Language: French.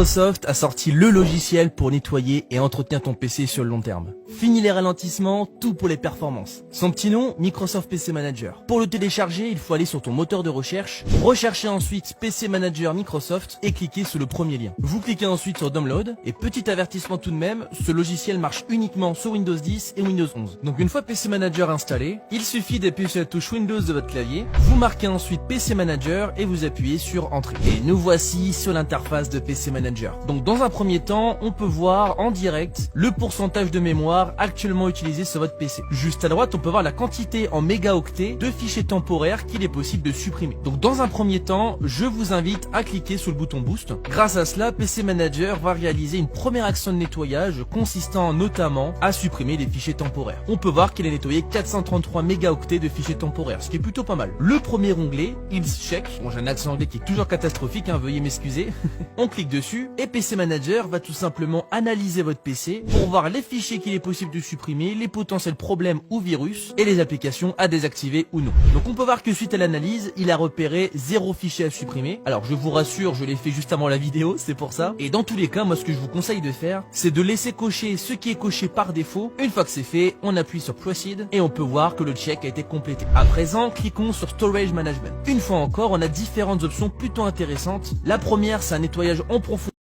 Microsoft a sorti le logiciel pour nettoyer et entretenir ton PC sur le long terme. Fini les ralentissements, tout pour les performances. Son petit nom, Microsoft PC Manager. Pour le télécharger, il faut aller sur ton moteur de recherche, rechercher ensuite PC Manager Microsoft et cliquer sur le premier lien. Vous cliquez ensuite sur Download et petit avertissement tout de même, ce logiciel marche uniquement sur Windows 10 et Windows 11. Donc une fois PC Manager installé, il suffit d'appuyer sur la touche Windows de votre clavier, vous marquez ensuite PC Manager et vous appuyez sur Entrée. Et nous voici sur l'interface de PC Manager. Donc dans un premier temps, on peut voir en direct le pourcentage de mémoire actuellement utilisé sur votre PC. Juste à droite, on peut voir la quantité en mégaoctets de fichiers temporaires qu'il est possible de supprimer. Donc dans un premier temps, je vous invite à cliquer sur le bouton Boost. Grâce à cela, PC Manager va réaliser une première action de nettoyage consistant notamment à supprimer les fichiers temporaires. On peut voir qu'il a nettoyé 433 mégaoctets de fichiers temporaires, ce qui est plutôt pas mal. Le premier onglet, il check. Bon, j'ai un accent anglais qui est toujours catastrophique, hein, veuillez m'excuser. On clique dessus et PC Manager va tout simplement analyser votre PC pour voir les fichiers qu'il est possible de supprimer, les potentiels problèmes ou virus et les applications à désactiver ou non. Donc on peut voir que suite à l'analyse, il a repéré 0 fichier à supprimer. Alors je vous rassure, je l'ai fait juste avant la vidéo, c'est pour ça. Et dans tous les cas, moi ce que je vous conseille de faire, c'est de laisser cocher ce qui est coché par défaut. Une fois que c'est fait, on appuie sur Proceed et on peut voir que le check a été complété. À présent, cliquons sur Storage Management. Une fois encore, on a différentes options plutôt intéressantes. La première, c'est un nettoyage en profondeur